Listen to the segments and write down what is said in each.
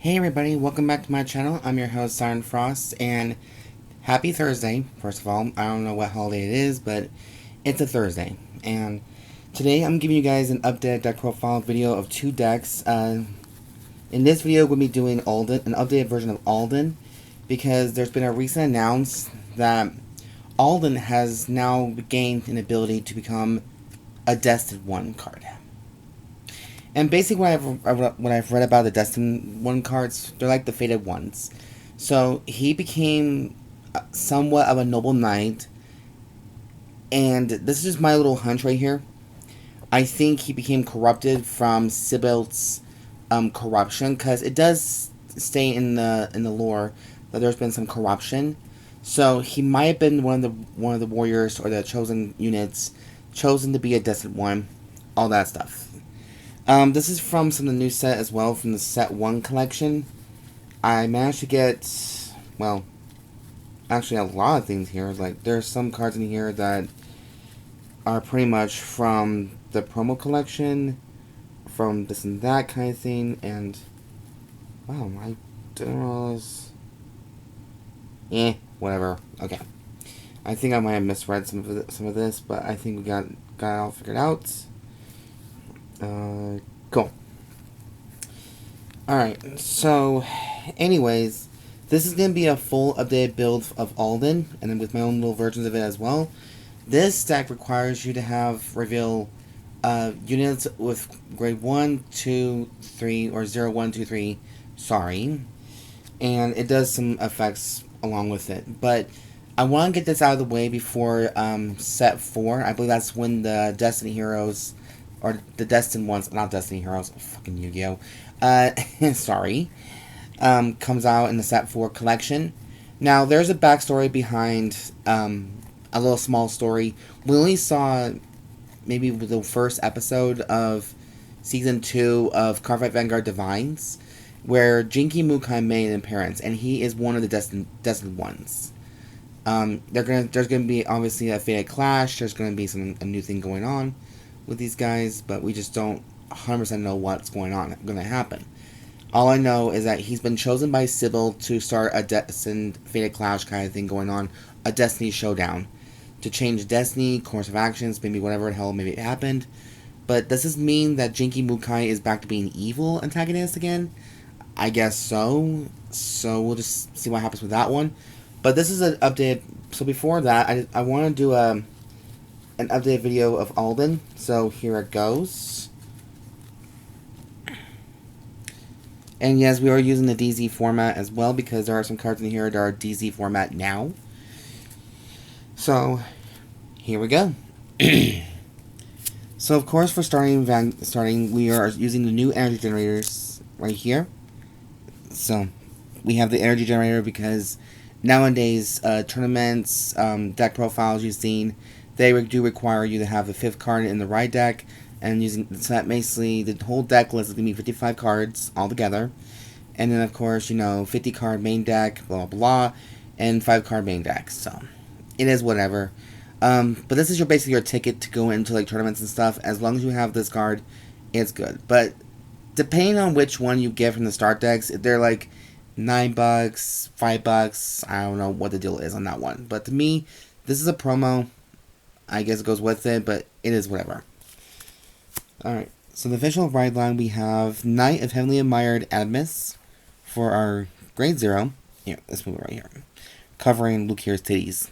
Hey everybody, welcome back to my channel. I'm your host, Siren Frost, and happy Thursday, first of all. I don't know what holiday it is, but it's a Thursday. And today I'm giving you guys an updated deck profile video of two decks. In this video, we'll be doing Alden, an updated version of Alden, because there's been a recent announcence that Alden has now gained an ability to become a Destined 1 card. And basically what I've read about the Destined 1 cards, they're like the Fated ones. So he became somewhat of a noble knight. And this is just my little hunch right here. I think he became corrupted from Sibyl's corruption, because it does stay in the lore that there's been some corruption. So he might have been one of the warriors or the chosen units chosen to be a Destined 1, all that stuff. This is from some of the new set as well, from the Set 1 collection. I managed to get, well, actually a lot of things here. Like, there's some cards in here that are pretty much from the promo collection, from this and that kind of thing, and, wow, I didn't realize, whatever, okay. I think I might have misread some of this, but I think we got it all figured out. Cool. Alright, so, anyways, this is going to be a full updated build of Alden, and then with my own little versions of it as well. This deck requires you to have reveal units with grade 1, 2, 3, or 0, 1, 2, 3, sorry. And it does some effects along with it, but I want to get this out of the way before Set 4. I believe that's when the Destiny Heroes, or the Destined ones, not Destiny Heroes, fucking Yu-Gi-Oh! Sorry. Comes out in the Set 4 collection. Now, there's a backstory behind a little small story. We only saw maybe the first episode of Season 2 of Cardfight Vanguard Divines, where Jinki Mukae made an appearance, and he is one of the Destined ones. There's gonna be, obviously, a fated clash. There's gonna be a new thing going on with these guys, but we just don't 100% know what's going to happen. All I know is that he's been chosen by Sibyl to start a Destined Fated Clash kind of thing going on, a Destiny Showdown, to change Destiny, course of actions, maybe whatever the hell maybe it happened. But does this mean that Jinki Mukae is back to being evil antagonist again? I guess so. So we'll just see what happens with that one. But this is an update. So before that, I want to do an updated video of Alden, so here it goes. And yes, we are using the DZ format as well, because there are some cards in here that are DZ format now. So, here we go. So of course, for starting, we are using the new energy generators right here. So, we have the energy generator because nowadays, tournaments, deck profiles you've seen, they do require you to have the 5th card in the right deck, and using so that basically the whole deck list is going to be 55 cards altogether. And then, of course, 50 card main deck, blah, blah, blah, and 5 card main deck. So, it is whatever. But this is basically your ticket to go into like tournaments and stuff. As long as you have this card, it's good. But depending on which one you get from the start decks, they're like $9, $5, I don't know what the deal is on that one. But to me, this is a promo. I guess it goes with it, but it is whatever. Alright, so the official ride line, we have Knight of Heavily Admired Admis for our grade 0. Yeah, this one right here. Covering Liir's titties.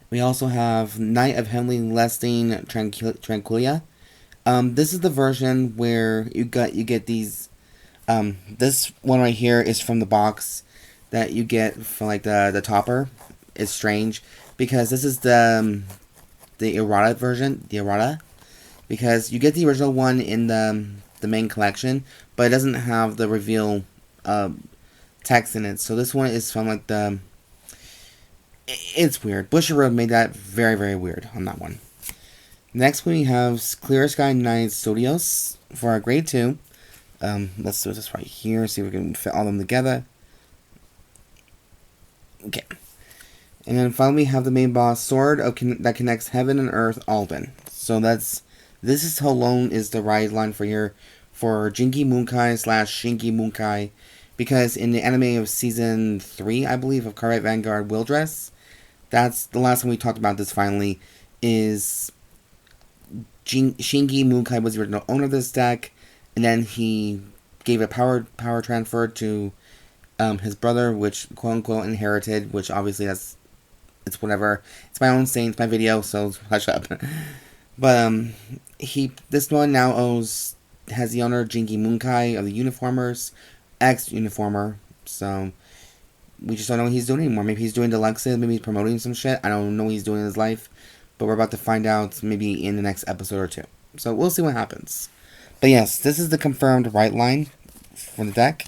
We also have Knight of Heavily Lusting Tranquilia. This is the version where you get these. This one right here is from the box that you get from like the topper. It's strange because this is the errata version, because you get the original one in the main collection, but it doesn't have the reveal text in it. So this one is from like it's weird. Bushiroad made that very, very weird on that one. Next we have Clearsky Knight Soudios for our grade 2. Let's do this right here, see if we can fit all of them together. Okay. And then finally we have the main boss, Sword that connects heaven and earth, Alden. So this is how long is the ride line for for Jinki Mukae / Shinki Mukae, because in the anime of season 3, I believe, of Cardite Vanguard Will Dress, that's the last time we talked about this finally, is Shinki Mukae was the original owner of this deck, and then he gave a power transfer to his brother, which quote-unquote inherited, which obviously it's whatever. It's my own saying, it's my video, so hush up. But this one now has the owner Jinki Mukae of the Uniformers, ex-Uniformer, so we just don't know what he's doing anymore. Maybe he's doing deluxes, maybe he's promoting some shit. I don't know what he's doing in his life, but we're about to find out maybe in the next episode or two. So we'll see what happens. But yes, this is the confirmed right line for the deck.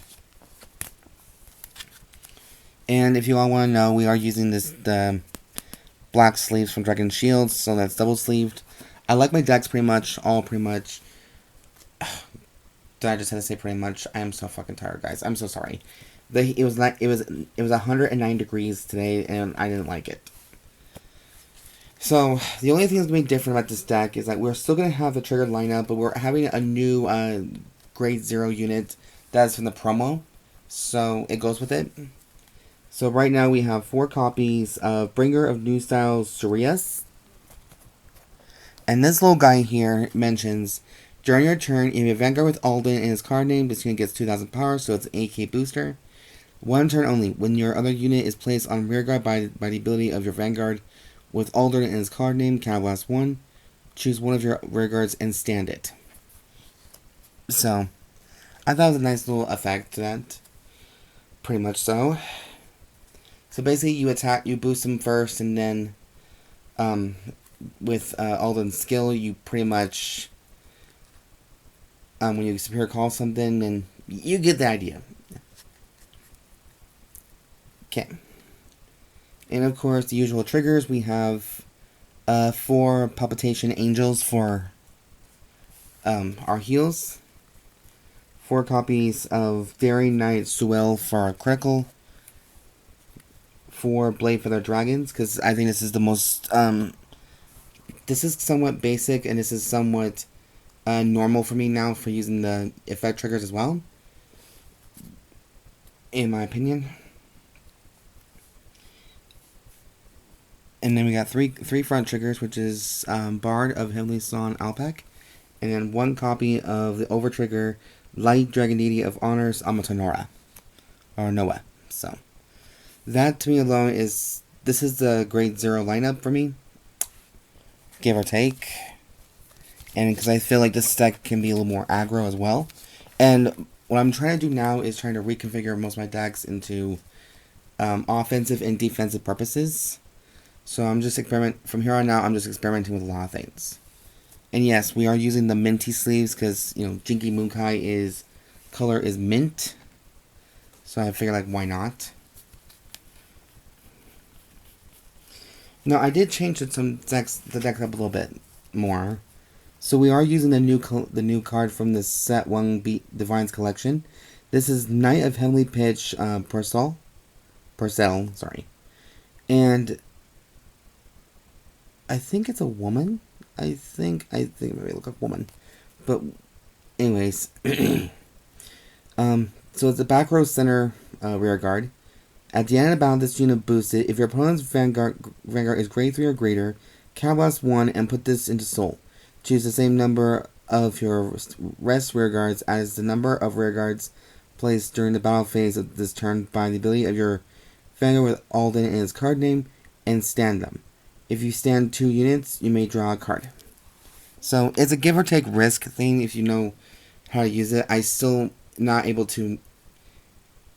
And if you all want to know, we are using the black sleeves from Dragon Shields, so that's double sleeved. I like my decks pretty much. Did I just have to say pretty much? I am so fucking tired, guys. I'm so sorry. It was 109 degrees today, and I didn't like it. So the only thing that's going to be different about this deck is that we're still going to have the triggered lineup, but we're having a new grade 0 unit that's from the promo, so it goes with it. So right now we have 4 copies of Bringer of New Styles Sureas. And this little guy here mentions, during your turn, if you have Vanguard with Alden in his card name, this unit gets 2,000 power, so it's an AK booster. 1 turn only. When your other unit is placed on rearguard by the ability of your Vanguard with Alden in his card name, Counterblast 1, choose one of your rearguards and stand it. So, I thought it was a nice little effect to that. Pretty much so. So basically, you boost him first, and then, with Alden's skill, you pretty much, when you superior call something, and you get the idea. Okay. And of course, the usual triggers, we have 4 Palpitation Angels for our heals, 4 copies of Daring Knight Sauel for our critical, 4 Blade Feather Dragons, because I think this is the most, this is somewhat basic, and this is somewhat normal for me now for using the effect triggers as well, in my opinion. And then we got three front triggers, which is Bard of Heavenly Song Alpacc, and then 1 copy of the over trigger Light Dragon Deity of Honors Amartinoa, or Noah. So that to me alone this is the grade 0 lineup for me, give or take. And because I feel like this deck can be a little more aggro as well. And what I'm trying to do now is trying to reconfigure most of my decks into offensive and defensive purposes. So I'm just from here on out, I'm just experimenting with a lot of things. And yes, we are using the minty sleeves because, you know, Jinki Mukae color is mint. So I figured, like, why not? Now, I did change the deck up a little bit more. So we are using the new card from the Set 1 Divines collection. This is Knight of Heavenly Pitch Percel, sorry. And I think it's a woman. I think maybe look up woman. But anyways, so it's a back row center rear guard. At the end of the battle, this unit boosted. If your opponent's Vanguard is grade 3 or greater, Counterblast 1 and put this into Soul. Choose the same number of your rest rearguards as the number of rearguards placed during the battle phase of this turn by the ability of your Vanguard with Alden in his card name, and stand them. If you stand 2 units, you may draw a card. So it's a give or take risk thing if you know how to use it. I still not able to,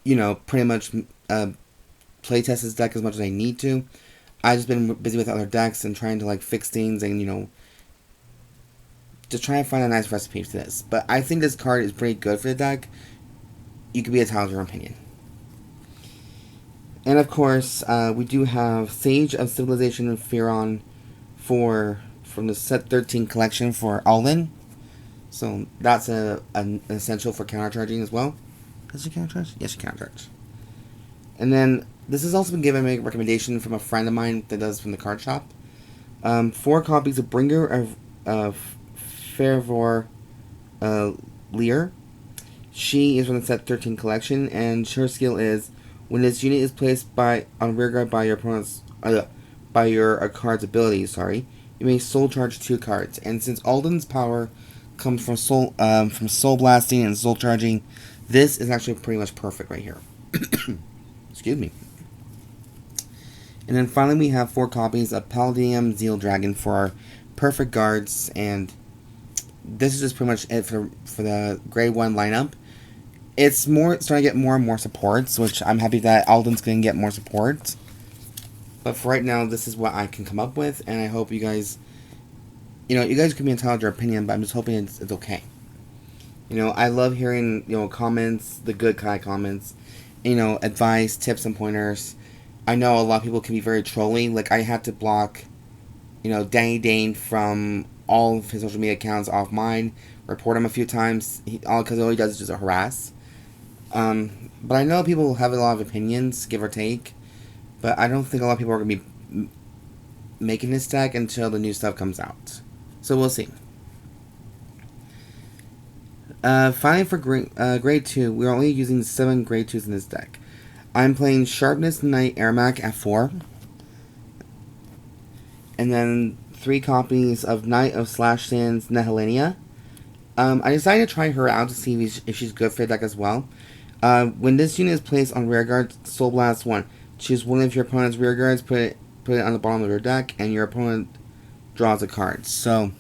you know, pretty much playtest this deck as much as I need to. I've just been busy with other decks and trying to, like, fix things and, you know, just try and find a nice recipe for this. But I think this card is pretty good for the deck. You could be entitled to your opinion. And of course, we do have Sage of Civilization and Firon from the Set 13 collection for Alden. So that's an essential for countercharging as well. Does it countercharge? Yes, it countercharge. And then this has also been given a recommendation from a friend of mine that does from the card shop. 4 copies of Bringer of Fervor Liir. She is from the set 13 collection, and her skill is when this unit is placed on rearguard by your opponent's by your card's ability. Sorry, you may soul charge 2 cards. And since Alden's power comes from soul blasting and soul charging, this is actually pretty much perfect right here. Excuse me. And then finally, we have 4 copies of Palladium Zeal Dragon for our perfect guards, and this is just pretty much it for the grade 1 lineup. It's starting to get more and more supports, which I'm happy that Alden's going to get more support. But for right now, this is what I can come up with, and I hope you guys, you guys can be entitled to your opinion, but I'm just hoping it's okay. I love hearing, comments, the good kind of comments, advice, tips, and pointers. I know a lot of people can be very trolling. Like, I had to block, Danny Dane from all of his social media accounts off mine, report him a few times, because all he does is just harass. But I know people have a lot of opinions, give or take, but I don't think a lot of people are going to be making this deck until the new stuff comes out. So we'll see. Finally, for grade 2, we're only using 7 grade 2s in this deck. I'm playing Sharpness Knight Ermac at 4. And then 3 copies of Knight of Slash Sands Nehalenia. I decided to try her out to see if she's good for the deck as well. When this unit is placed on rearguard, Soul Blast 1. Choose one of your opponent's rearguards, put it on the bottom of your deck, and your opponent draws a card. So,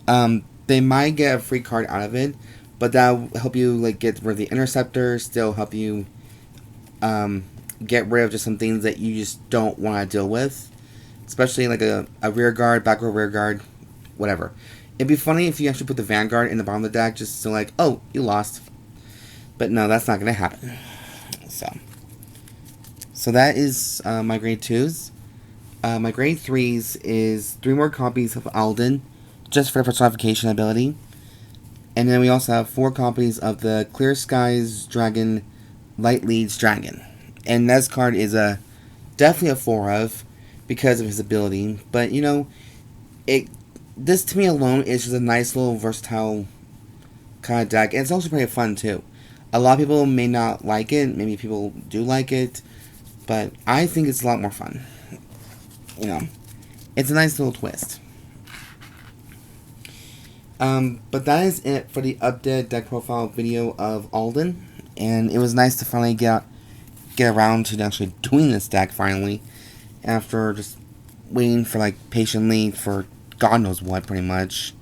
they might get a free card out of it, but that'll help you get rid of the Interceptor, still help you get rid of just some things that you just don't want to deal with. Especially like a rear guard, back row rear guard, whatever. It'd be funny if you actually put the Vanguard in the bottom of the deck, just so oh, you lost. But no, that's not going to happen. So that is my grade 2s. My grade 3s is 3 more copies of Alden, just for the personification ability. And then we also have 4 copies of the Clear Skies Dragon, Light Leads Dragon. And this card is definitely a 4 of, because of his ability. But, this to me alone is just a nice little versatile kind of deck. And it's also pretty fun too. A lot of people may not like it, maybe people do like it, but I think it's a lot more fun. It's a nice little twist. But that is it for the updated deck profile video of Alden. And it was nice to finally get around to actually doing this deck finally, after just waiting for patiently for God knows what, pretty much.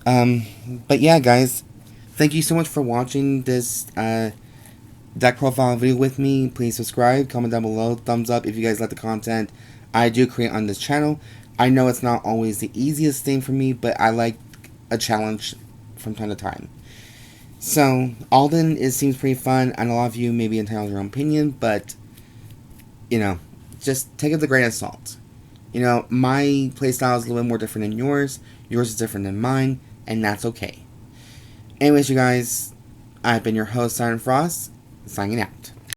But yeah, guys, thank you so much for watching this deck profile video with me. Please subscribe, comment down below, thumbs up if you guys like the content I do create on this channel. I know it's not always the easiest thing for me, but I like a challenge from time to time. So, Alden seems pretty fun, and a lot of you may be entitled to your own opinion, but, just take it with a grain of salt. My playstyle is a little bit more different than yours. Yours is different than mine, and that's okay. Anyways, you guys, I've been your host, Siren Frost, signing out.